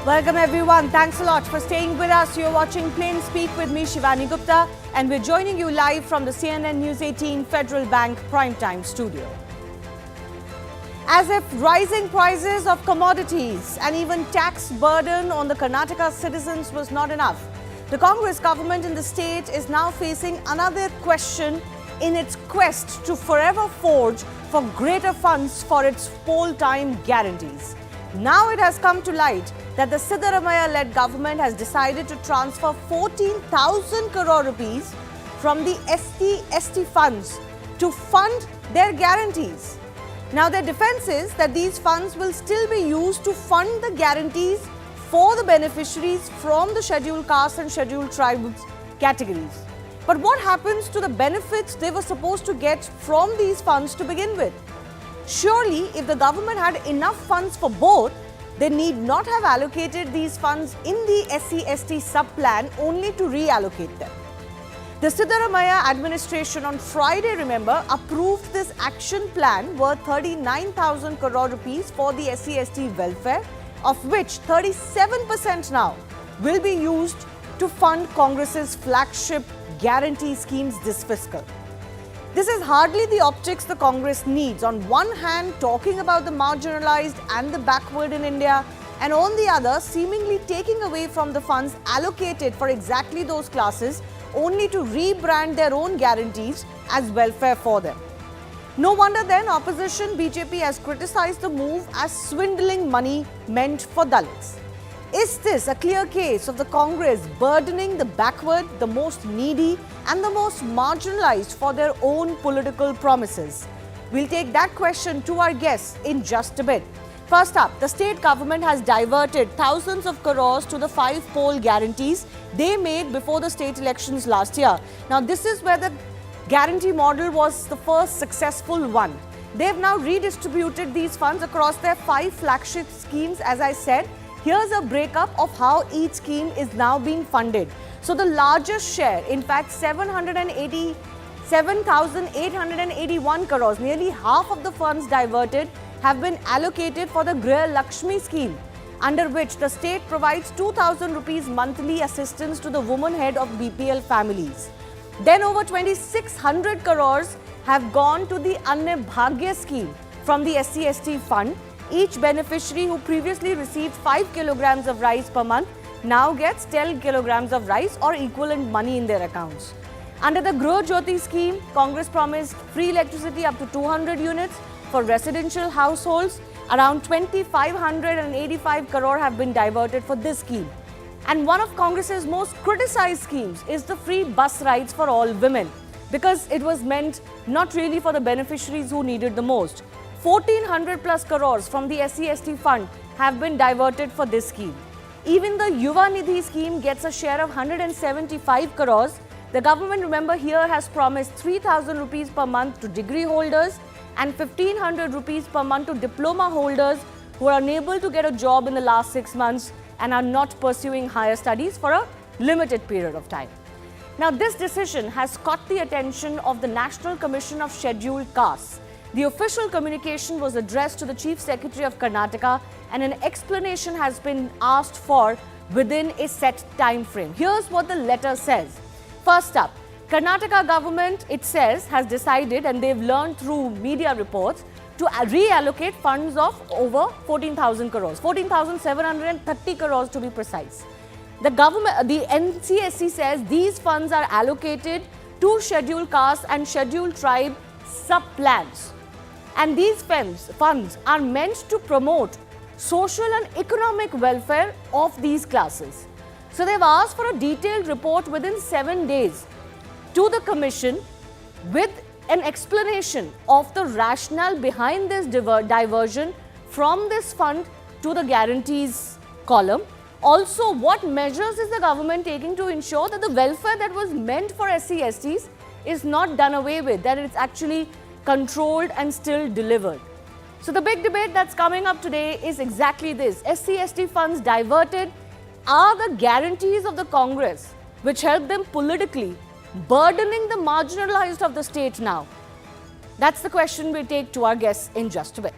Welcome everyone. Thanks a lot for staying with us. You're watching Plain Speak with me, Shivani Gupta, and we're joining you live from the CNN News 18 Federal Bank Primetime Studio. As if rising prices of commodities and even tax burden on the Karnataka citizens was not enough, the Congress government in the state is now facing another question in its quest to forever forge for greater funds for its poll-time guarantees. Now it has come to light that the Siddaramaiah-led government has decided to transfer 14,000 crore rupees from the ST funds to fund their guarantees. Now their defense is that these funds will still be used to fund the guarantees for the beneficiaries from the scheduled caste and scheduled tribes categories. But what happens to the benefits they were supposed to get from these funds to begin with? Surely, if the government had enough funds for both, they need not have allocated these funds in the SC/ST sub-plan only to reallocate them. The Siddaramaiah administration on Friday, remember, approved this action plan worth 39,000 crore rupees for the SC/ST welfare, of which 37% now will be used to fund Congress's flagship guarantee schemes this fiscal. This is hardly the optics the Congress needs. On one hand, talking about the marginalized and the backward in India, and on the other, seemingly taking away from the funds allocated for exactly those classes, only to rebrand their own guarantees as welfare for them. No wonder then opposition BJP has criticized the move as swindling money meant for Dalits. Is this a clear case of the Congress burdening the backward, the most needy and the most marginalized for their own political promises? We'll take that question to our guests in just a bit. First up, the state government has diverted thousands of crores to the 5 poll guarantees they made before the state elections last year. Now, this is where the guarantee model was the first successful one. They've now redistributed these funds across their 5 flagship schemes, as I said. Here's a breakup of how each scheme is now being funded. So the largest share, in fact 787,881 crores, nearly half of the funds diverted, have been allocated for the Griha Lakshmi scheme, under which the state provides 2,000 rupees monthly assistance to the woman head of BPL families. Then over 2,600 crores have gone to the Anna Bhagya scheme from the SC/ST fund. Each beneficiary who previously received 5 kilograms of rice per month now gets 10 kilograms of rice or equivalent money in their accounts. Under the Gro Jyoti scheme, Congress promised free electricity up to 200 units for residential households. Around 2,585 crore have been diverted for this scheme. And one of Congress's most criticized schemes is the free bus rides for all women, because it was meant not really for the beneficiaries who needed the most. 1,400 plus crores from the SC/ST fund have been diverted for this scheme. Even the Yuva Nidhi scheme gets a share of 175 crores. The government, remember, here has promised 3,000 rupees per month to degree holders and 1,500 rupees per month to diploma holders who are unable to get a job in the last 6 months and are not pursuing higher studies for a limited period of time. Now, this decision has caught the attention of the National Commission of Scheduled Castes. The official communication was addressed to the Chief Secretary of Karnataka, and an explanation has been asked for within a set time frame. Here's what the letter says. First up, Karnataka government, it says, has decided, and they've learned through media reports, to reallocate funds of over 14,000 crores, 14,730 crores to be precise. The government, the NCSC says these funds are allocated to scheduled caste and scheduled tribe sub-plans. And these funds are meant to promote social and economic welfare of these classes. So they've asked for a detailed report within 7 days to the commission with an explanation of the rationale behind this diversion from this fund to the guarantees column. Also, what measures is the government taking to ensure that the welfare that was meant for SC/STs is not done away with, that it's actually controlled and still delivered. So the big debate that's coming up today is exactly this. SC/ST funds diverted are the guarantees of the Congress which help them politically, burdening the marginalized of the state now. That's the question we'll take to our guests in just a bit.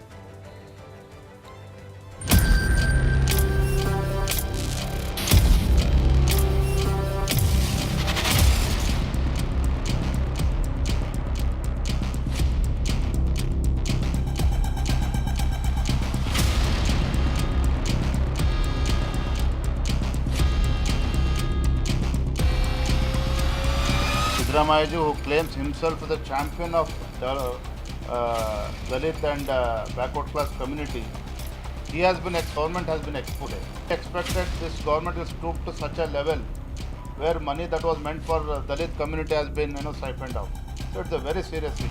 Siddaramaiah ji, who claims himself the champion of Dalit and backward class community, government has been exposed. Expected this government will stoop to such a level where money that was meant for Dalit community has been siphoned out. So it's a very serious issue.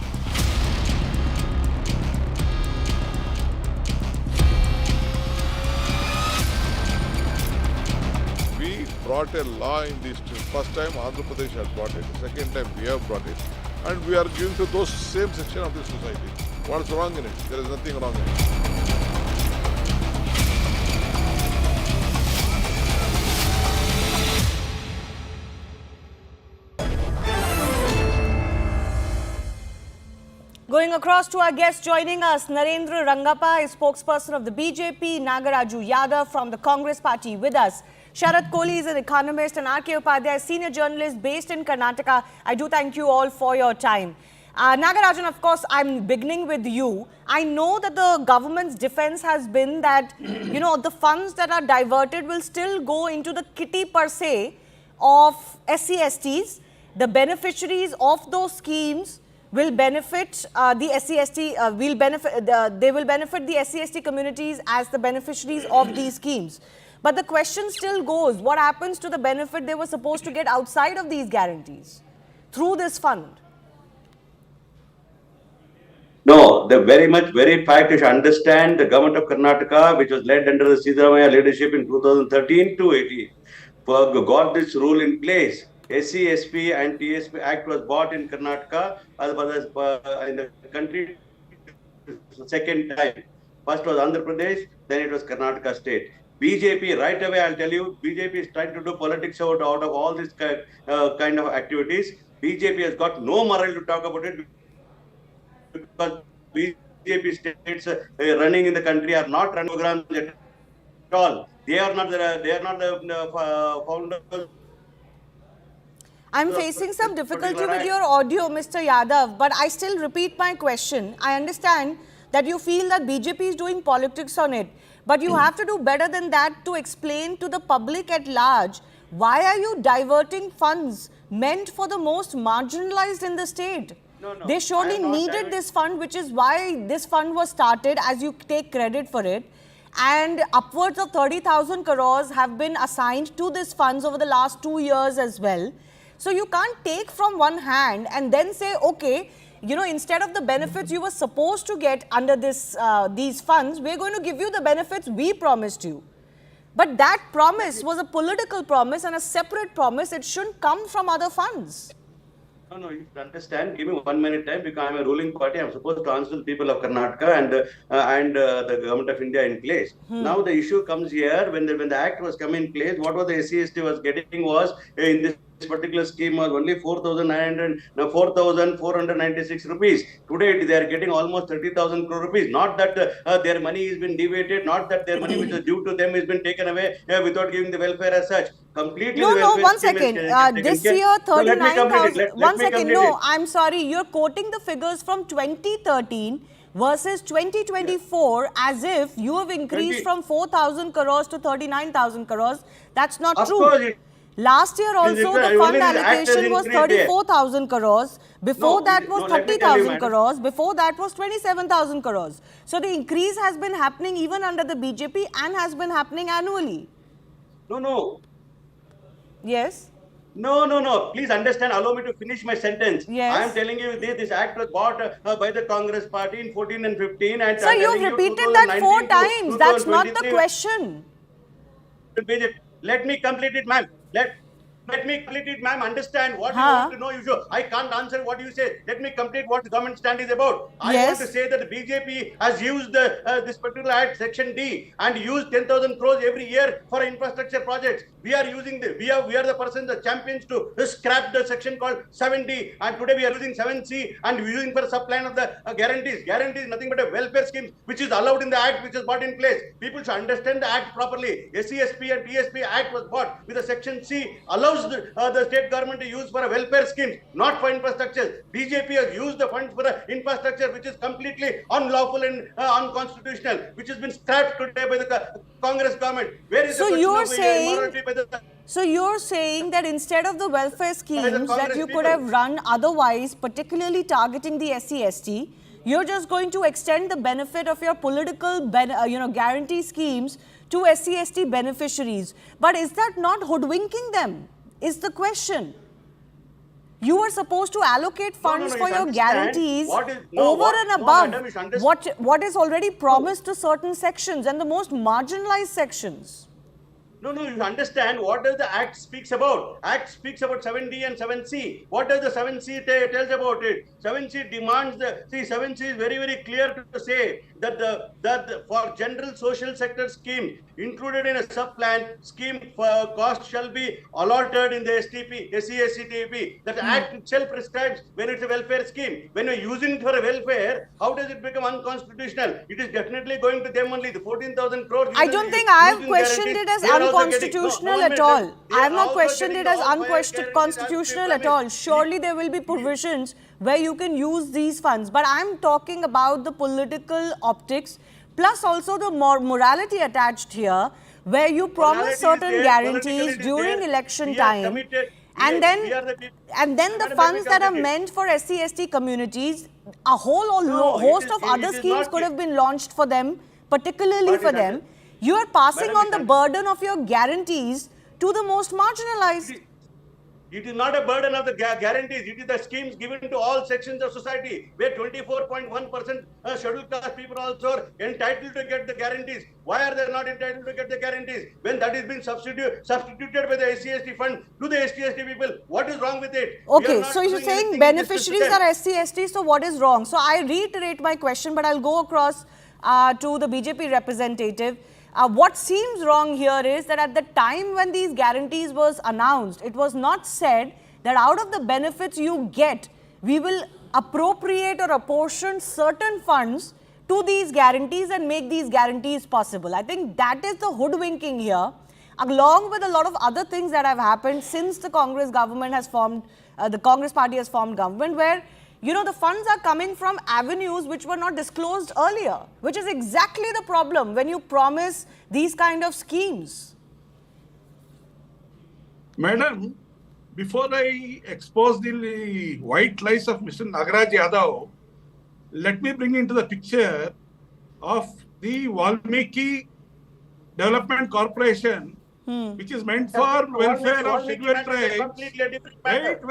We brought a law in this. First time Andhra Pradesh had brought it. Second time we have brought it. And we are giving to those same section of the society. What's wrong in it? There is nothing wrong in it. Going across to our guest joining us, Narendra Rangappa is spokesperson of the BJP, Nagaraju Yadav from the Congress party with us. Sharat Kohli is an economist and R.K. Upadhyay, senior journalist based in Karnataka. I do thank you all for your time. Nagarajan, of course, I'm beginning with you. I know that the government's defense has been that, the funds that are diverted will still go into the kitty per se of SC/STs. The beneficiaries of those schemes will benefit the SC/ST, they will benefit the SC/ST communities as the beneficiaries of these schemes. But the question still goes, what happens to the benefit they were supposed to get outside of these guarantees through this fund? No, the very fact you should understand the government of Karnataka, which was led under the Siddaramaiah leadership in 2013 to 18, got this rule in place. SC, SP and TSP Act was bought in Karnataka in the country second time. First was Andhra Pradesh, then it was Karnataka state. BJP, right away I'll tell you, BJP is trying to do politics out of all this kind of activities. BJP has got no moral to talk about it because BJP states running in the country are not running programs at all. They are not the founders. I'm facing some difficulty with your audio, Mr. Yadav, but I still repeat my question. I understand that you feel that BJP is doing politics on it, but you have to do better than that to explain to the public at large, why are you diverting funds meant for the most marginalized in the state? No, they surely needed this fund, which is why this fund was started, as you take credit for it. And upwards of 30,000 crores have been assigned to these funds over the last 2 years as well. So you can't take from one hand and then say, okay, instead of the benefits you were supposed to get under these funds, we're going to give you the benefits we promised you. But that promise was a political promise and a separate promise. It shouldn't come from other funds. No, you should understand. Give me 1 minute time because I'm a ruling party. I'm supposed to answer the people of Karnataka and the government of India in place. Now the issue comes here when the act was come in place. What was the SC/ST was getting was in this particular scheme was only 4,496 rupees. Today they are getting almost 30,000 crore rupees. Not that their money has been deviated, not that their money which is due to them has been taken away without giving the welfare as such. Completely. No, 1 second. This year, 39,000. 1 second. No, I'm sorry. You're quoting the figures from 2013 versus 2024 as if you have increased from 4,000 crores to 39,000 crores. That's not true. Course, last year also the fund allocation was 34,000 crores. Before that was 30,000 crores. Before that was 27,000 crores. So the increase has been happening even under the BJP and has been happening annually. No. Yes. No. Please understand. Allow me to finish my sentence. Yes. I am telling you this act was bought by the Congress party in 14 and 15. And sir, you've repeated that 4 times. That's not the question. Let me complete it, ma'am. Let me complete it, ma'am. Understand what you want to know. I can't answer what you say. Let me complete what the government stand is about. I want to say that the BJP has used this particular act, Section D, and used 10,000 crores every year for infrastructure projects. We are using we are the person, the champions to scrap the section called 7D, and today we are using 7C and we are using for subplan of the guarantees. Guarantee is nothing but a welfare scheme which is allowed in the act, which is brought in place. People should understand the act properly. SC/SP and TSP Act was bought with a Section C, allows allows the state government to use for a welfare scheme, not for infrastructure. BJP has used the funds for infrastructure, which is completely unlawful and unconstitutional, which has been scrapped today by the Congress government. Where is So the you're question of saying, morality by the so you're saying that instead of the welfare schemes that Congress you could people. have run otherwise, particularly targeting the SC/ST, you're just going to extend the benefit of your political guarantee schemes to SC/ST beneficiaries. But is that not hoodwinking them? Is the question. You were supposed to allocate funds for your guarantees over and above what is already promised to certain sections and the most marginalized sections. No, you understand what does the Act speaks about. Act speaks about 7D and 7C. What does the 7C tells about it? 7C demands 7C is very, very clear to say that for general social sector scheme included in a sub-plan scheme cost shall be allotted in the STP, SC/ST. That Act itself prescribes when it's a welfare scheme. When you're using it for a welfare, how does it become unconstitutional? It is definitely going to them only. The 14,000 crores. I don't think I have questioned it as unconstitutional at all. I have not questioned it as unconstitutional at all. Surely there will be provisions where you can use these funds. But I'm talking about the political optics, plus also the morality attached here, where you promise certain guarantees during election time. And then the funds that are meant for SC/ST communities, a whole host of other schemes could have been launched for them, particularly for them. You are passing on the burden of your guarantees to the most marginalized. It is not a burden of the guarantees. It is the schemes given to all sections of society, where 24.1% scheduled caste people also are entitled to get the guarantees. Why are they not entitled to get the guarantees when that is being substituted by the SC/ST fund to the ST/ST people? What is wrong with it? Okay, so you're saying beneficiaries are SC/ST, so what is wrong? So I reiterate my question, but I'll go across to the BJP representative. What seems wrong here is that at the time when these guarantees was announced, it was not said that out of the benefits you get, we will appropriate or apportion certain funds to these guarantees and make these guarantees possible. I think that is the hoodwinking here, along with a lot of other things that have happened since the Congress government has formed, the Congress party has formed government, where the funds are coming from avenues which were not disclosed earlier, which is exactly the problem when you promise these kind of schemes. Madam, before I expose the white lies of Mr. Nagaraj Yadav, let me bring into the picture of the Valmiki Development Corporation, which is meant for welfare of scheduled tribes. Wait,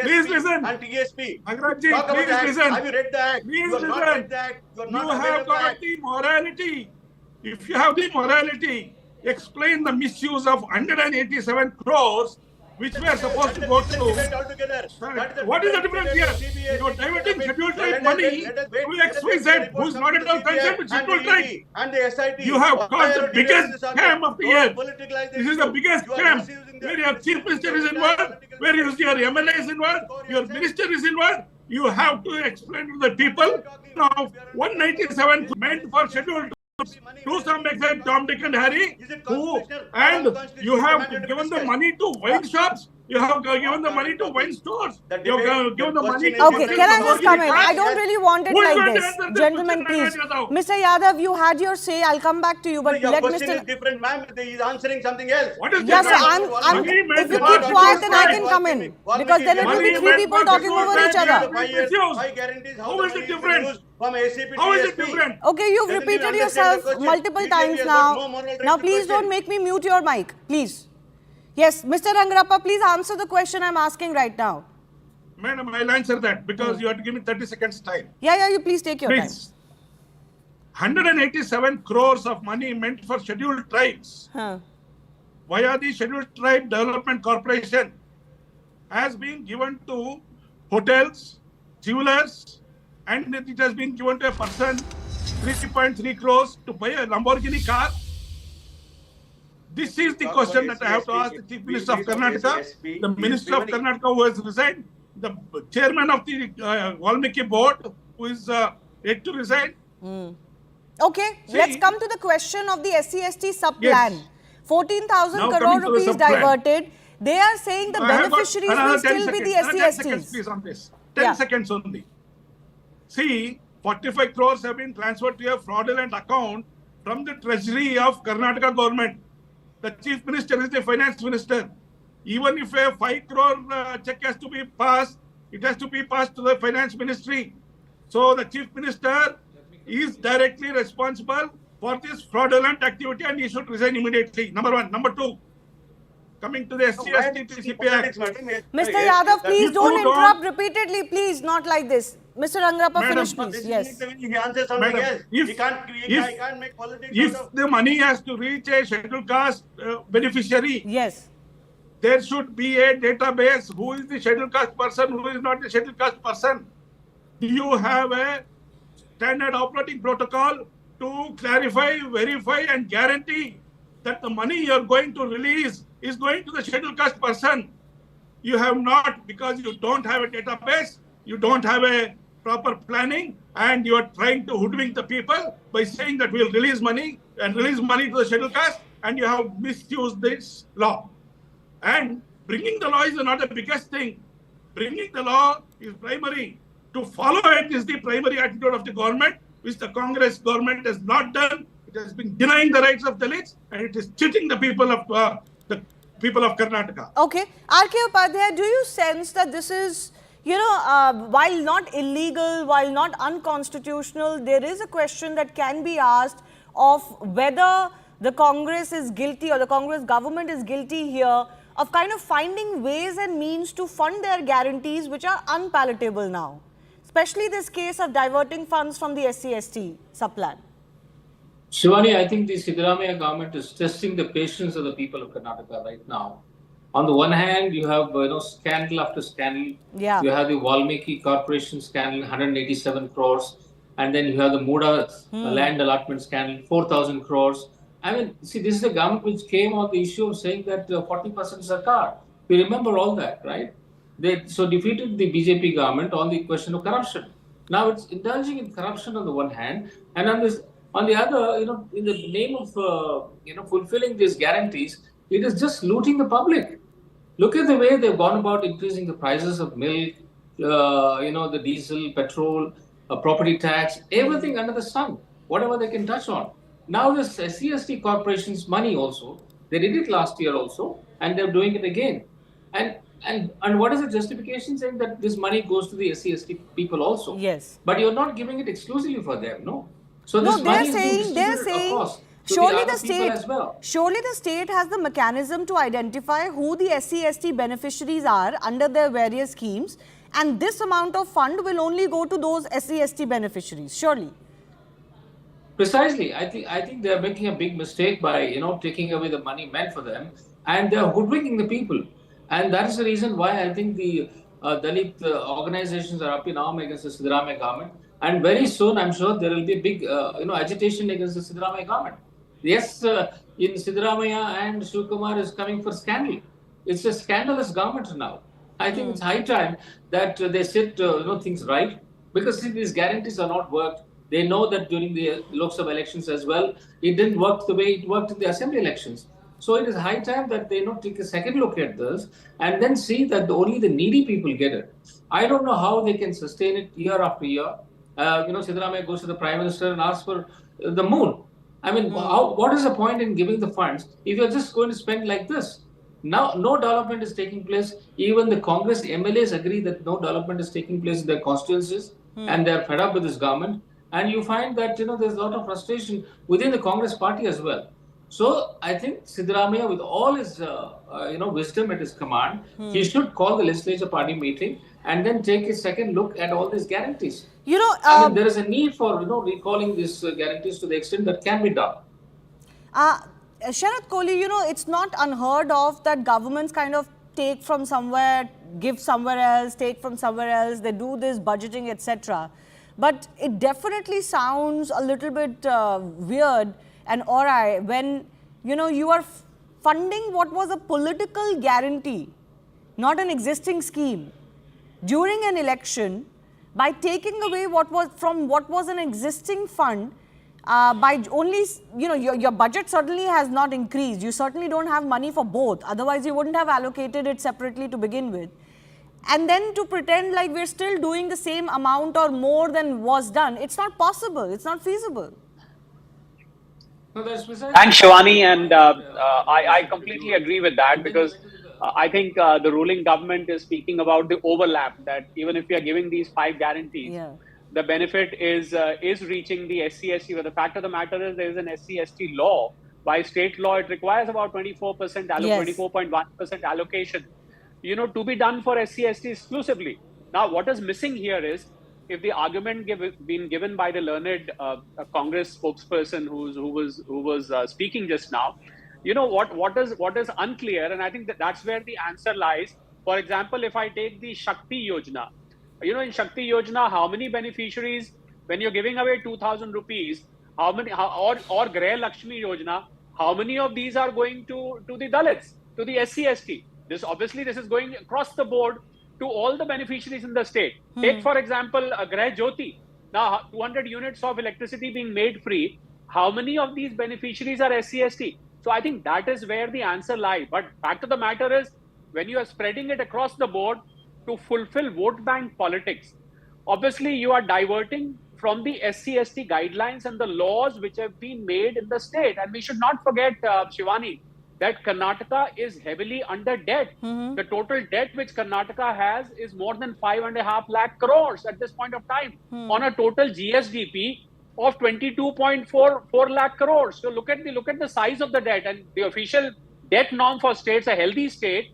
please listen. Nagarajji, please listen. Have you read the Act? Please You have not read the Act. You have got the morality. If you have the morality, explain the misuse of 187 crores which were supposed to go to. What is the difference here? You are diverting scheduled tribe money to XYZ, who is not at all concerned with scheduled tribe. And the SIT. You have caused the biggest scam of the year. This is the biggest scam where your chief minister is involved, where your MLA is involved, your minister is involved. You have to explain to the people now 197 meant for scheduled to some extent Tom, Dick and Harry, and you have given the money to wine shops, you have given the money to wine stores, you have given the money to... Okay, can I just come in? I don't really want it like this. Gentlemen, please. Mr. Yadav, you had your say. I'll come back to you, but your let question Mr. is different, ma'am. He is answering something else. What is Yes, different? sir, if you keep quiet, then I can come in. Because then it will be three people talking over each other. How is it different? How is it different? Okay, you've repeated yourself multiple times now. Now, please don't make me mute your mic, please. Yes, Mr. Rangarappa, please answer the question I'm asking right now. Madam, I'll answer that because you have to give me 30 seconds time. Yeah, you please take your time. 187 crores of money meant for scheduled tribes via the Scheduled Tribe Development Corporation has been given to hotels, jewelers, and it has been given to a person 3.3 crores to buy a Lamborghini car. This is the question that I have to ask the Chief Minister of Karnataka, the Minister of Karnataka who has resigned, the Chairman of the Valmiki Board who is yet to resign. Okay, See, let's come to the question of the SC/ST sub-plan. Yes. 14,000 Now crore coming to the rupees sub-plan. diverted. They are saying the I have got beneficiaries will another 10 still be seconds. the Another 10 seconds, SC/STs. please, on this. 10 Yeah. seconds only. See, 45 crores have been transferred to a fraudulent account from the treasury of Karnataka government. The chief minister is the finance minister. Even if a 5 crore check has to be passed, it has to be passed to the finance ministry. So the chief minister is directly responsible for this fraudulent activity and he should resign immediately. Number one. Number two, coming to the SC/ST TCP Act. Mr. Yadav, please If don't you don't- interrupt repeatedly. Please, not like this. Mr. Rangrappa, Madam, finish please. Yes. Madam, if the money has to reach a scheduled caste beneficiary, Yes. there should be a database who is the scheduled caste person, who is not the scheduled caste person. Do you have a standard operating protocol to clarify, verify and guarantee that the money you are going to release is going to the scheduled caste person? You have not, because you don't have a database, you don't have a proper planning, and you are trying to hoodwink the people by saying that we will release money and release money to the scheduled caste, and you have misused this law. And bringing the law is not the biggest thing. Bringing the law is primary. To follow it is the primary attitude of the government, which the Congress government has not done. It has been denying the rights of Dalits, and it is cheating the people of Karnataka. Okay. R.K. Upadhyay, do you sense that this is, while not illegal, while not unconstitutional, there is a question that can be asked of whether the Congress is guilty or the Congress government is guilty here of kind of finding ways and means to fund their guarantees which are unpalatable now, especially this case of diverting funds from the SC/ST sub-plan. Shivani, I think the Siddaramaiah government is testing the patience of the people of Karnataka right now. On the one hand, you have scandal after scandal. Yeah. You have the Valmiki Corporation scandal, 187 crores. And then you have the Muda land allotment scandal, 4,000 crores. I mean, see, this is a government which came on the issue of saying that 40% Sarkar. We remember all that, right? They defeated the BJP government on the question of corruption. Now it's indulging in corruption on the one hand, and on the other, in the name of fulfilling these guarantees, it is just looting the public. Look at the way they've gone about increasing the prices of milk, the diesel, petrol, property tax, everything under the sun, whatever they can touch on. Now this SC/ST corporation's money also, they did it last year also, and they're doing it again. And what is the justification saying that this money goes to the SC/ST people also? Yes. But you're not giving it exclusively for them, no? So No, this money is being distributed across to surely the the other people as well. surely the state has the mechanism to identify who the SC/ST beneficiaries are under their various schemes, and this amount of fund will only go to those SC/ST beneficiaries, surely. Precisely. I think they are making a big mistake by taking away the money meant for them, and they are hoodwinking the people. And that is the reason why I think the Dalit organizations are up in arms against the Siddaramaiah government. And very soon, I'm sure there will be big agitation against the Siddaramaiah government. Yes, in Siddaramaiah and Shivkumar is coming for scandal. It's a scandalous government now. I think it's high time that they set things right, because see, these guarantees are not worked. They know that during the Lok Sabha elections as well, it didn't work the way it worked in the assembly elections. So it is high time that they take a second look at this and then see that only the needy people get it. I don't know how they can sustain it year after year. Siddaramaiah goes to the Prime Minister and asks for the moon. I mean, what is the point in giving the funds if you're just going to spend like this? Now, no development is taking place. Even the Congress MLAs agree that no development is taking place in their constituencies, and they're fed up with this government. And you find that there's a lot of frustration within the Congress party as well. So I think Siddaramaiah, with all his wisdom at his command, he should call the legislature party meeting and then take a second look at all these guarantees. There is a need for recalling these guarantees to the extent that can be done. Sharath Kohli, it's not unheard of that governments kind of take from somewhere, give somewhere else, take from somewhere else. They do this budgeting, etc. But it definitely sounds a little bit weird and awry when you are funding what was a political guarantee, not an existing scheme, during an election by taking away what was an existing fund by only, your budget certainly has not increased. You certainly don't have money for both. Otherwise, you wouldn't have allocated it separately to begin with. And then to pretend like we're still doing the same amount or more than was done, it's not possible. It's not feasible. No, that's precisely. Thanks, Shivani, and I completely agree with that, because I think the ruling government is speaking about the overlap, that even if we are giving these 5 guarantees, the benefit is reaching the SC/ST. But the fact of the matter is, there is an SC/ST law. By state law, it requires about 24%, 24.1% allocation, to be done for SC/ST exclusively. Now, what is missing here is, if the argument been given by the learned Congress spokesperson who was speaking just now, what is unclear, and I think that's where the answer lies. For example, if I take the Shakti Yojana, in Shakti Yojana, how many beneficiaries, when you're giving away 2,000 rupees, or Greh Lakshmi Yojana, how many of these are going to the Dalits, to the SC/ST? This is going across the board to all the beneficiaries in the state. Take, for example, Greh Jyoti. Now, 200 units of electricity being made free. How many of these beneficiaries are SC/ST? So I think that is where the answer lies. But fact of the matter is, when you are spreading it across the board to fulfill vote bank politics, obviously you are diverting from the SC/ST guidelines and the laws which have been made in the state. And we should not forget, Shivani, that Karnataka is heavily under debt. The total debt which Karnataka has is more than 5.5 lakh crores at this point of time, on a total GSDP of 22.44 lakh crores. So look at the size of the debt, and the official debt norm for states, a healthy state,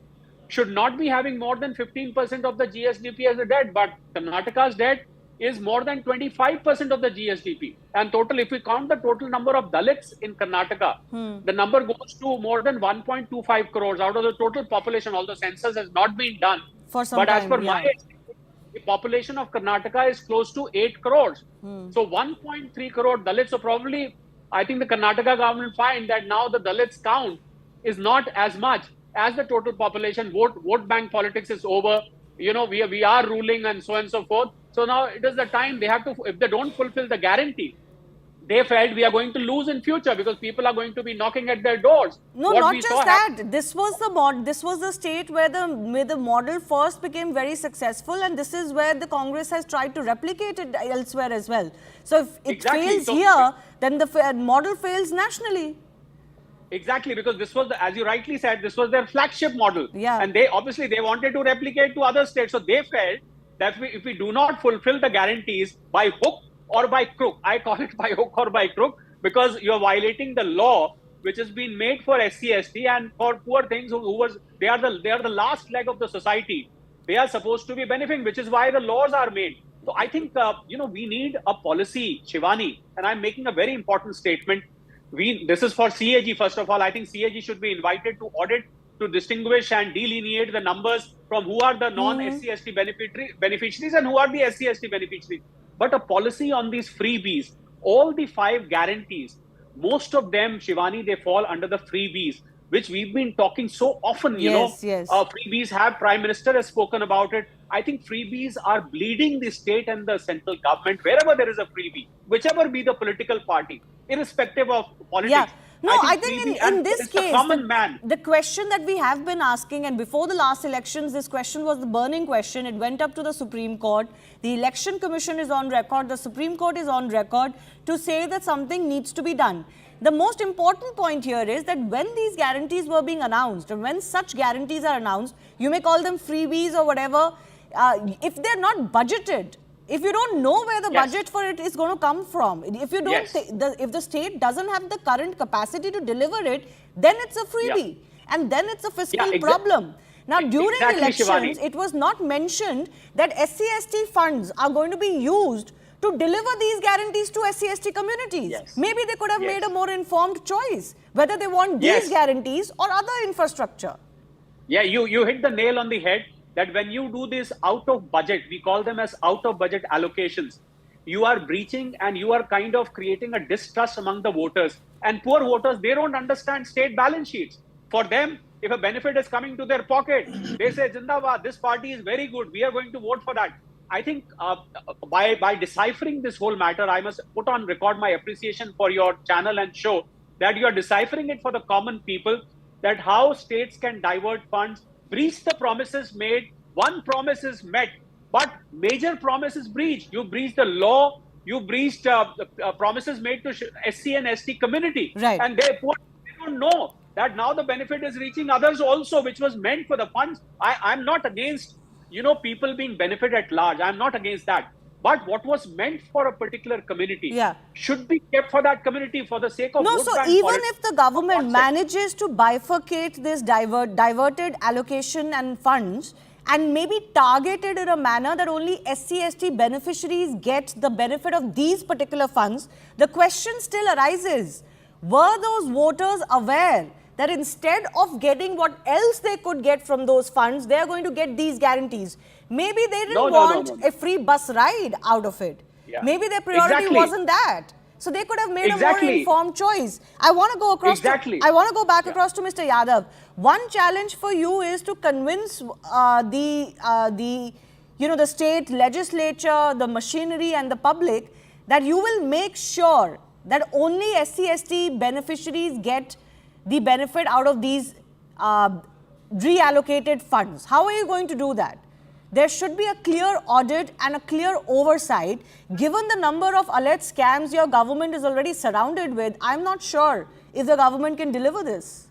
should not be having more than 15% of the GSDP as a debt. But Karnataka's debt is more than 25% of the GSDP. And total, if we count the total number of Dalits in Karnataka, the number goes to more than 1.25 crores out of the total population. Although census has not been done, for some but time, as per my estimate, the population of Karnataka is close to 8 crores. So 1.3 crore Dalits. So probably, I think the Karnataka government find that now the Dalits count is not as much as the total population. Vote bank politics is over. We are ruling and so on and so forth. So now it is the time they have to, if they don't fulfill the guarantee, they felt we are going to lose in future because people are going to be knocking at their doors. No, not just that. This was the state where the model first became very successful, and this is where the Congress has tried to replicate it elsewhere as well. So if it fails here, then the model fails nationally. Exactly, because this was, as you rightly said, this was their flagship model. And they wanted to replicate to other states. So they felt that if we do not fulfill the guarantees by hook or by crook, I call it by hook or by crook, because you're violating the law which has been made for SC/ST and for poor things they are the last leg of the society. They are supposed to be benefiting, which is why the laws are made. So I think we need a policy, Shivani, and I'm making a very important statement. This is for CAG, first of all. I think CAG should be invited to audit, to distinguish and delineate the numbers from who are the non-SC/ST beneficiaries and who are the SC/ST beneficiaries. But a policy on these freebies, all the 5 guarantees, most of them, Shivani, they fall under the freebies, which we've been talking so often, freebies have, Prime Minister has spoken about it. I think freebies are bleeding the state and the central government wherever there is a freebie, whichever be the political party, irrespective of politics. No, I think in this case, the question that we have been asking, and before the last elections, this question was the burning question. It went up to the Supreme Court. The Election Commission is on record. The Supreme Court is on record to say that something needs to be done. The most important point here is that when these guarantees were being announced, and when such guarantees are announced, you may call them freebies or whatever, if they're not budgeted, if you don't know where the budget for it is going to come from, if you don't, if the state doesn't have the current capacity to deliver it, then it's a freebie, and then it's a fiscal problem. Now, during elections, Shivani, it was not mentioned that SC/ST funds are going to be used to deliver these guarantees to SC/ST communities. Maybe they could have made a more informed choice, whether they want these guarantees or other infrastructure. Yeah, you hit the nail on the head. That when you do this out of budget, we call them as out of budget allocations, you are breaching and you are kind of creating a distrust among the voters. And poor voters, they don't understand state balance sheets. For them, if a benefit is coming to their pocket, they say, Jindabad, this party is very good, we are going to vote for that. I think by deciphering this whole matter, I must put on record my appreciation for your channel and show that you are deciphering it for the common people, that how states can divert funds, breach the promises made. One promise is met, but major promise is breached. You breached the law. You breached promises made to SC and ST community. Right. And they don't know that now the benefit is reaching others also, which was meant for the funds. I'm not against, people being benefited at large. I'm not against that. But what was meant for a particular community should be kept for that community for the sake of No, so even if the government manages to bifurcate this diverted allocation and funds and maybe target it in a manner that only SC/ST beneficiaries get the benefit of these particular funds, the question still arises. Were those voters aware that instead of getting what else they could get from those funds, they are going to get these guarantees? Maybe they didn't want a free bus ride out of it. Yeah. Maybe their priority wasn't that. So they could have made a more informed choice. I want to go across I want to go back across to Mr. Yadav. One challenge for you is to convince the state legislature, the machinery and the public that you will make sure that only SC/ST beneficiaries get the benefit out of these reallocated funds. How are you going to do that? There should be a clear audit and a clear oversight. Given the number of alleged scams your government is already surrounded with, I'm not sure if the government can deliver this.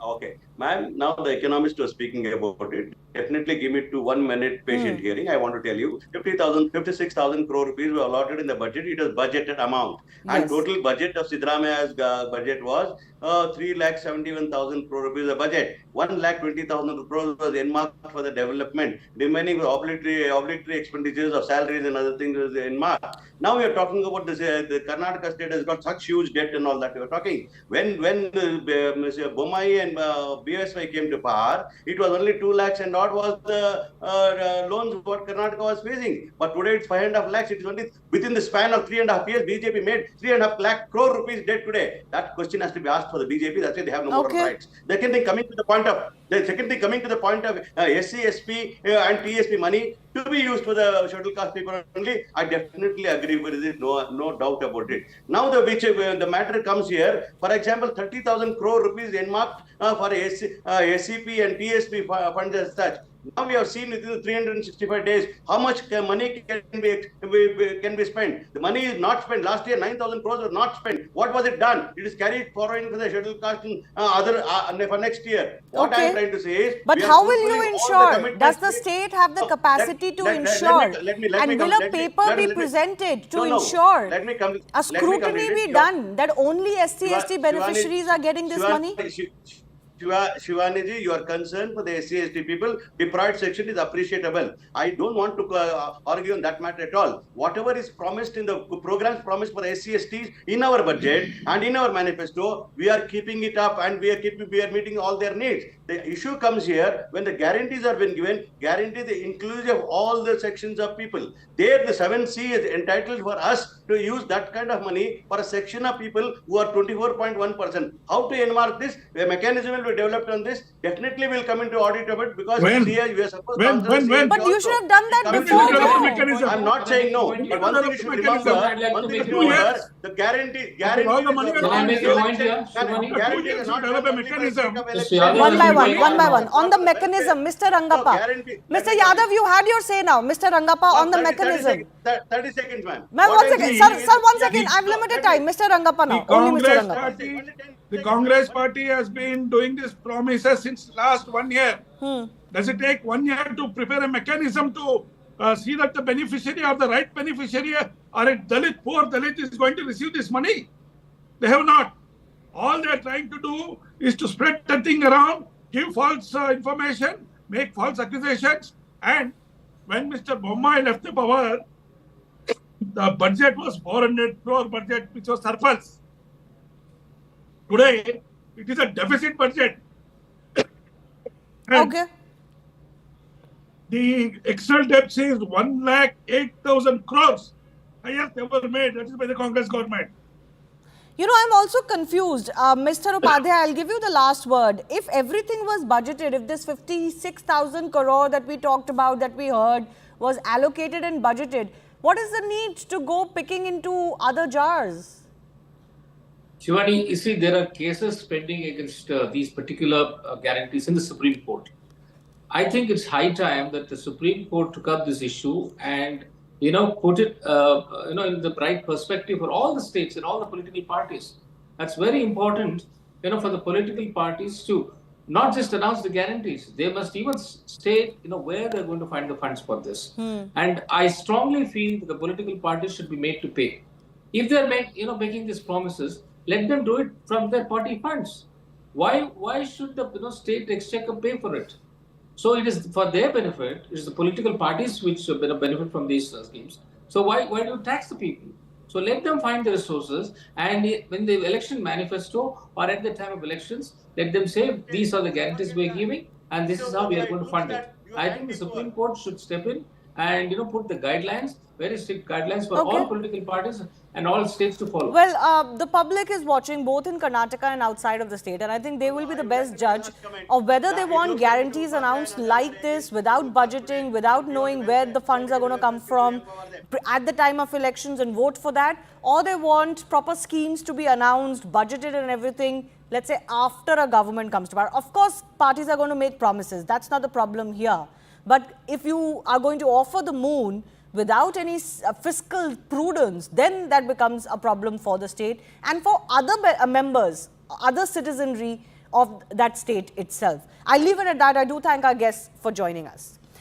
Okay. Ma'am, now the economist was speaking about it. Definitely give me 1 minute patient hearing. I want to tell you, 56,000 crore rupees were allotted in the budget. It was budgeted amount. Yes. And total budget of Siddaramaia's budget was 3,71,000 crore rupees the budget. 1,20,000 crore was earmarked for the development. Remaining obligatory expenditures of salaries and other things was earmarked. Now we are talking about this. The Karnataka state has got such huge debt and all that we are talking. When Mr. Bommai and BSY came to power, it was only 2 lakhs and odd was the loans what Karnataka was facing. But today it's 5.5 lakhs. It is only within the span of 3.5 years, BJP made 3.5 lakh crore rupees debt today. That question has to be asked for the BJP. That's why they have no more rights. The second thing coming to the point of SC, SP and TSP money to be used for the scheduled caste people only, I definitely agree with it. No doubt about it. Now the matter comes here. For example, 30,000 crore rupees earmarked for SCP and TSP funds as such. Now we have seen within 365 days how much money can be spent. The money is not spent. Last year 9,000 crores was not spent. What was it done? It is carried forward for the scheduled caste and for next year. What I am trying to say is, but how will you ensure? Does the state have the capacity to ensure? And will a paper be presented to ensure? A scrutiny be done that only SC/ST beneficiaries are getting this money? Shivaniji, your concern for the SC/ST people, deprived section is appreciable. I don't want to argue on that matter at all. Whatever is promised in the programs promised for SC/STs in our budget and in our manifesto, we are keeping it up and we are meeting all their needs. The issue comes here when the guarantees are been given, guarantee the inclusive of all the sections of people. There, the 7C is entitled for us to use that kind of money for a section of people who are 24.1%. How to earmark this? The mechanism will be developed on this. Definitely will come into audit of it because we are supposed to. But you should have done that before. No. I'm not saying no. But one thing you should remember, the guarantee. Can I make a point here? One by one. On the mechanism, Mr. Rangappa. Mr. Yadav, you had your say now. Mr. Rangappa, on the mechanism. 30 seconds, ma'am. Ma'am, 1 second. Sir, 1 second. I've limited time. Mr. Rangappa now. Only Mr. Rangappa. The Congress party has been doing this promises since last 1 year. Does it take 1 year to prepare a mechanism to see that the beneficiary or the right beneficiary or a poor Dalit is going to receive this money? They have not. All they are trying to do is to spread the thing around, give false information, make false accusations. And when Mr. Bommai left the power, the budget was 400 crore budget, which was surplus. Today, it is a deficit budget. Okay. The external debt is 1,08,000 crores, highest ever made. That is by the Congress government. You know, I'm also confused. Mr. Upadhyay, I'll give you the last word. If everything was budgeted, if this 56,000 crore that we talked about, that we heard, was allocated and budgeted. What is the need to go picking into other jars? Shivani, you see, there are cases pending against these particular guarantees in the Supreme Court. I think it's high time that the Supreme Court took up this issue and put it in the right perspective for all the states and all the political parties. That's very important for the political parties to not just announce the guarantees. They must even state where they're going to find the funds for this. And I strongly feel that the political parties should be made to pay. If they're making these promises, let them do it from their party funds. Why should the state exchequer pay for it? So it is for their benefit. It is the political parties which benefit from these schemes. So why do you tax the people? So let them find the resources, and when the election manifesto or at the time of elections, let them say these are the guarantees we are giving, and this is how we are going to fund it. I think the Supreme Court should step in and put the guidelines, very strict guidelines for all political parties and all states to follow. Well, the public is watching both in Karnataka and outside of the state, and I think they will be the best judge of whether they want guarantees announced like this without budgeting, without knowing where the funds are going to come from at the time of elections and vote for that, or they want proper schemes to be announced, budgeted and everything, let's say after a government comes to power. Of course, parties are going to make promises. That's not the problem here. But if you are going to offer the moon without any fiscal prudence, then that becomes a problem for the state and for other members, other citizenry of that state itself. I leave it at that. I do thank our guests for joining us.